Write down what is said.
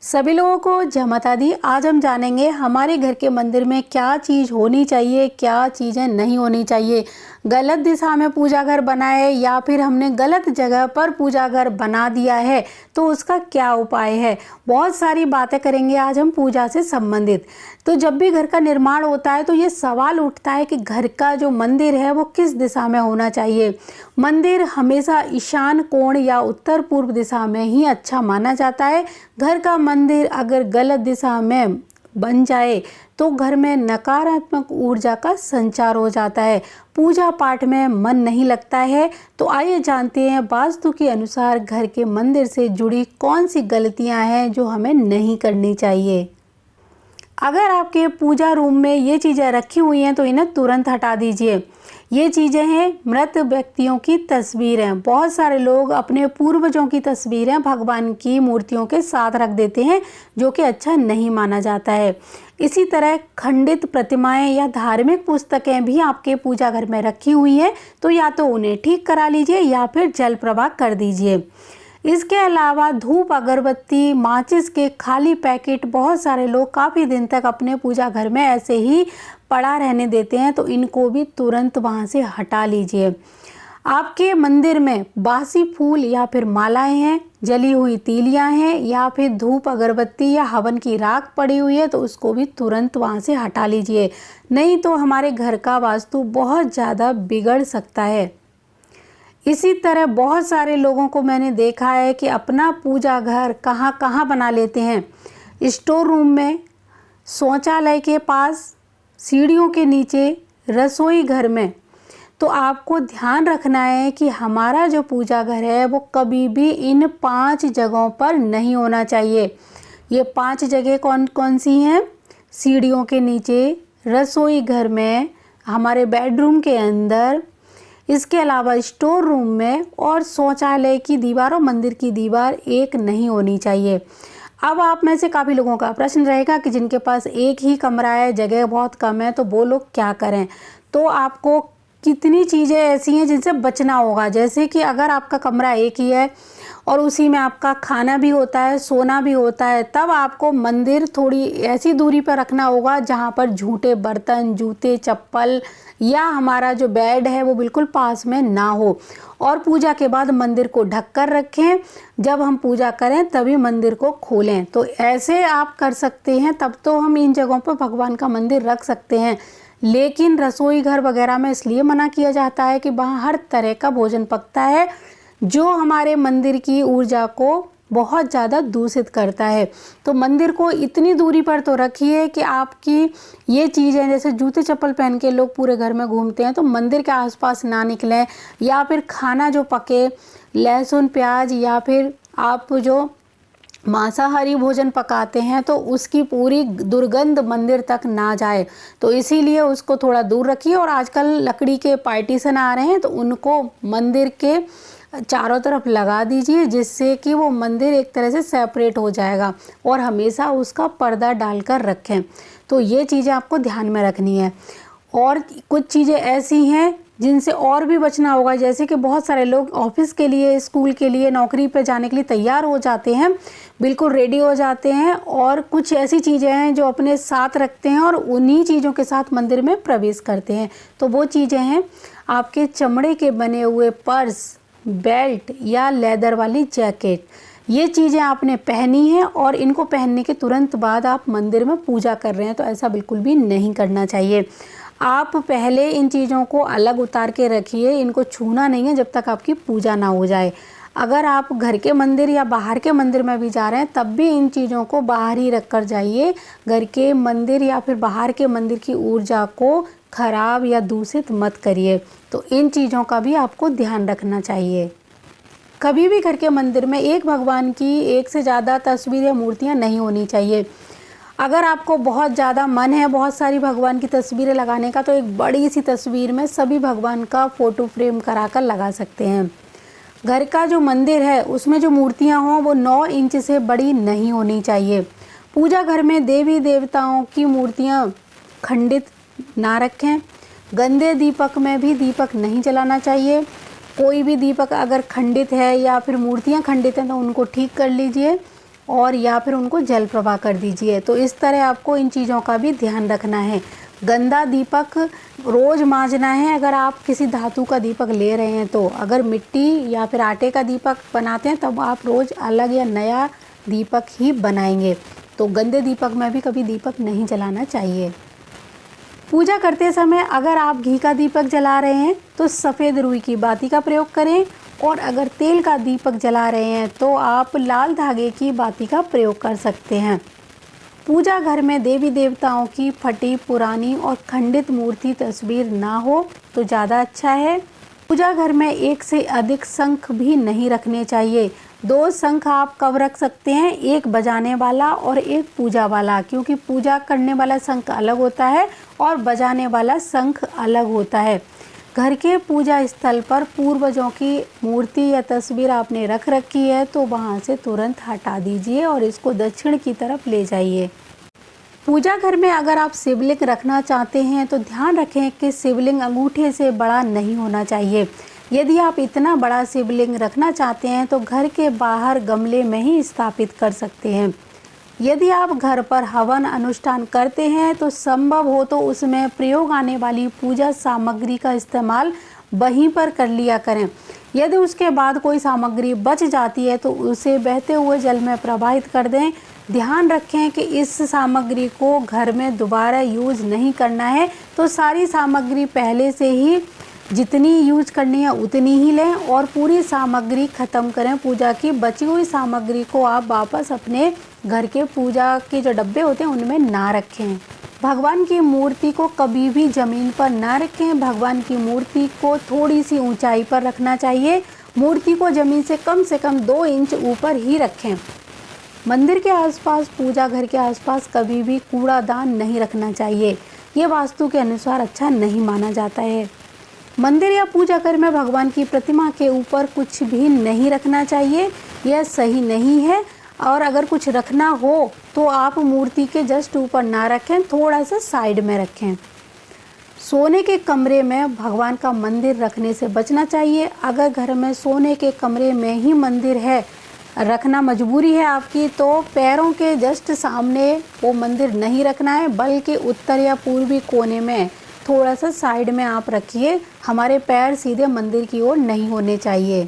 सभी लोगों को जय माता दी। आज हम जानेंगे हमारे घर के मंदिर में क्या चीज़ होनी चाहिए, क्या चीज़ें नहीं होनी चाहिए। गलत दिशा में पूजा घर बनाए या फिर हमने गलत जगह पर पूजा घर बना दिया है तो उसका क्या उपाय है। बहुत सारी बातें करेंगे आज हम पूजा से संबंधित। तो जब भी घर का निर्माण होता है तो ये सवाल उठता है कि घर का जो मंदिर है वो किस दिशा में होना चाहिए। मंदिर हमेशा ईशान कोण या उत्तर पूर्व दिशा में ही अच्छा माना जाता है। घर का मंदिर अगर गलत दिशा में बन जाए तो घर में नकारात्मक ऊर्जा का संचार हो जाता है, पूजा पाठ में मन नहीं लगता है। तो आइए जानते हैं वास्तु के अनुसार घर के मंदिर से जुड़ी कौन सी गलतियां हैं जो हमें नहीं करनी चाहिए। अगर आपके पूजा रूम में ये चीज़ें रखी हुई हैं तो इन्हें तुरंत हटा दीजिए। ये चीज़ें हैं मृत व्यक्तियों की तस्वीरें। बहुत सारे लोग अपने पूर्वजों की तस्वीरें भगवान की मूर्तियों के साथ रख देते हैं जो कि अच्छा नहीं माना जाता है। इसी तरह खंडित प्रतिमाएं या धार्मिक पुस्तकें भी आपके पूजा घर में रखी हुई हैं तो या तो उन्हें ठीक करा लीजिए या फिर जल प्रवाह कर दीजिए। इसके अलावा धूप, अगरबत्ती, माचिस के खाली पैकेट बहुत सारे लोग काफ़ी दिन तक अपने पूजा घर में ऐसे ही पड़ा रहने देते हैं तो इनको भी तुरंत वहाँ से हटा लीजिए। आपके मंदिर में बासी फूल या फिर मालाएं हैं, जली हुई तीलियां हैं या फिर धूप, अगरबत्ती या हवन की राख पड़ी हुई है तो उसको भी तुरंत वहाँ से हटा लीजिए, नहीं तो हमारे घर का वास्तु बहुत ज़्यादा बिगड़ सकता है। इसी तरह बहुत सारे लोगों को मैंने देखा है कि अपना पूजा घर कहाँ कहाँ बना लेते हैं, स्टोर रूम में, शौचालय के पास, सीढ़ियों के नीचे, रसोई घर में। तो आपको ध्यान रखना है कि हमारा जो पूजा घर है वो कभी भी इन 5 जगहों पर नहीं होना चाहिए। ये 5 जगह कौन कौन सी हैं? सीढ़ियों के नीचे, रसोई घर में, हमारे बेडरूम के अंदर, इसके अलावा स्टोर रूम में और शौचालय की दीवार और मंदिर की दीवार एक नहीं होनी चाहिए। अब आप में से काफ़ी लोगों का प्रश्न रहेगा कि जिनके पास एक ही कमरा है, जगह बहुत कम है, तो वो लोग क्या करें। तो आपको कितनी चीज़ें ऐसी हैं जिनसे बचना होगा। जैसे कि अगर आपका कमरा एक ही है और उसी में आपका खाना भी होता है, सोना भी होता है, तब आपको मंदिर थोड़ी ऐसी दूरी पर रखना होगा जहाँ पर झूठे बर्तन, जूते, चप्पल या हमारा जो बेड है वो बिल्कुल पास में ना हो। और पूजा के बाद मंदिर को ढक कर रखें, जब हम पूजा करें तभी मंदिर को खोलें। तो ऐसे आप कर सकते हैं, तब तो हम इन जगहों पर भगवान का मंदिर रख सकते हैं। लेकिन रसोई घर वगैरह में इसलिए मना किया जाता है कि वहाँ हर तरह का भोजन पकता है जो हमारे मंदिर की ऊर्जा को बहुत ज़्यादा दूषित करता है। तो मंदिर को इतनी दूरी पर तो रखिए कि आपकी ये चीज़ें, जैसे जूते चप्पल पहन के लोग पूरे घर में घूमते हैं, तो मंदिर के आसपास ना निकलें। या फिर खाना जो पके, लहसुन, प्याज या फिर आप जो मांसाहारी भोजन पकाते हैं तो उसकी पूरी दुर्गंध मंदिर तक ना जाए, तो इसीलिए उसको थोड़ा दूर रखिए। और आजकल लकड़ी के पार्टीशन आ रहे हैं तो उनको मंदिर के चारों तरफ लगा दीजिए, जिससे कि वो मंदिर एक तरह से सेपरेट हो जाएगा। और हमेशा उसका पर्दा डालकर रखें। तो ये चीज़ें आपको ध्यान में रखनी है। और कुछ चीज़ें ऐसी हैं जिनसे और भी बचना होगा। जैसे कि बहुत सारे लोग ऑफिस के लिए, स्कूल के लिए, नौकरी पे जाने के लिए तैयार हो जाते हैं, बिल्कुल रेडी हो जाते हैं, और कुछ ऐसी चीज़ें हैं जो अपने साथ रखते हैं और उन्हीं चीज़ों के साथ मंदिर में प्रवेश करते हैं। तो वो चीज़ें हैं आपके चमड़े के बने हुए पर्स, बेल्ट या लेदर वाली जैकेट। ये चीज़ें आपने पहनी हैं और इनको पहनने के तुरंत बाद आप मंदिर में पूजा कर रहे हैं, तो ऐसा बिल्कुल भी नहीं करना चाहिए। आप पहले इन चीज़ों को अलग उतार के रखिए, इनको छूना नहीं है जब तक आपकी पूजा ना हो जाए। अगर आप घर के मंदिर या बाहर के मंदिर में भी जा रहे हैं तब भी इन चीज़ों को बाहर ही रख कर जाइए। घर के मंदिर या फिर बाहर के मंदिर की ऊर्जा को खराब या दूषित मत करिए। तो इन चीज़ों का भी आपको ध्यान रखना चाहिए। कभी भी घर के मंदिर में एक भगवान की एक से ज़्यादा तस्वीर या मूर्तियाँ नहीं होनी चाहिए। अगर आपको बहुत ज़्यादा मन है बहुत सारी भगवान की तस्वीरें लगाने का, तो एक बड़ी सी तस्वीर में सभी भगवान का फ़ोटो फ्रेम कराकर लगा सकते हैं। घर का जो मंदिर है उसमें जो मूर्तियां हों वो 9 इंच से बड़ी नहीं होनी चाहिए। पूजा घर में देवी देवताओं की मूर्तियां खंडित ना रखें। गंदे दीपक में भी दीपक नहीं जलाना चाहिए। कोई भी दीपक अगर खंडित है या फिर मूर्तियां खंडित हैं तो उनको ठीक कर लीजिए। और या फिर उनको जल प्रवाह कर दीजिए। तो इस तरह आपको इन चीज़ों का भी ध्यान रखना है। गंदा दीपक रोज़ मांजना है अगर आप किसी धातु का दीपक ले रहे हैं तो। अगर मिट्टी या फिर आटे का दीपक बनाते हैं तब आप रोज़ अलग या नया दीपक ही बनाएंगे। तो गंदे दीपक में भी कभी दीपक नहीं जलाना चाहिए। पूजा करते समय अगर आप घी का दीपक जला रहे हैं तो सफ़ेद रुई की बाती का प्रयोग करें, और अगर तेल का दीपक जला रहे हैं तो आप लाल धागे की बाती का प्रयोग कर सकते हैं। पूजा घर में देवी देवताओं की फटी, पुरानी और खंडित मूर्ति तस्वीर ना हो तो ज़्यादा अच्छा है। पूजा घर में एक से अधिक शंख भी नहीं रखने चाहिए। 2 शंख आप कब रख सकते हैं, एक बजाने वाला और एक पूजा वाला, क्योंकि पूजा करने वाला शंख अलग होता है और बजाने वाला शंख अलग होता है। घर के पूजा स्थल पर पूर्वजों की मूर्ति या तस्वीर आपने रख रखी है तो वहां से तुरंत हटा दीजिए और इसको दक्षिण की तरफ ले जाइए। पूजा घर में अगर आप शिवलिंग रखना चाहते हैं तो ध्यान रखें कि शिवलिंग अंगूठे से बड़ा नहीं होना चाहिए। यदि आप इतना बड़ा शिवलिंग रखना चाहते हैं तो घर के बाहर गमले में ही स्थापित कर सकते हैं। यदि आप घर पर हवन अनुष्ठान करते हैं तो संभव हो तो उसमें प्रयोग आने वाली पूजा सामग्री का इस्तेमाल वहीं पर कर लिया करें। यदि उसके बाद कोई सामग्री बच जाती है तो उसे बहते हुए जल में प्रवाहित कर दें। ध्यान रखें कि इस सामग्री को घर में दोबारा यूज नहीं करना है, तो सारी सामग्री पहले से ही जितनी यूज करनी है उतनी ही लें और पूरी सामग्री ख़त्म करें पूजा की। बची हुई सामग्री को आप वापस अपने घर के पूजा के जो डब्बे होते हैं उनमें ना रखें। भगवान की मूर्ति को कभी भी ज़मीन पर ना रखें। भगवान की मूर्ति को थोड़ी सी ऊंचाई पर रखना चाहिए। मूर्ति को ज़मीन से कम 2 इंच ऊपर ही रखें। मंदिर के आसपास, पूजा घर के आसपास कभी भी कूड़ादान नहीं रखना चाहिए। ये वास्तु के अनुसार अच्छा नहीं माना जाता है। मंदिर या पूजा घर में भगवान की प्रतिमा के ऊपर कुछ भी नहीं रखना चाहिए, यह सही नहीं है। और अगर कुछ रखना हो तो आप मूर्ति के जस्ट ऊपर ना रखें, थोड़ा सा साइड में रखें। सोने के कमरे में भगवान का मंदिर रखने से बचना चाहिए। अगर घर में सोने के कमरे में ही मंदिर है, रखना मजबूरी है आपकी, तो पैरों के जस्ट सामने वो मंदिर नहीं रखना है, बल्कि उत्तर या पूर्वी कोने में थोड़ा सा साइड में आप रखिए। हमारे पैर सीधे मंदिर की ओर नहीं होने चाहिए।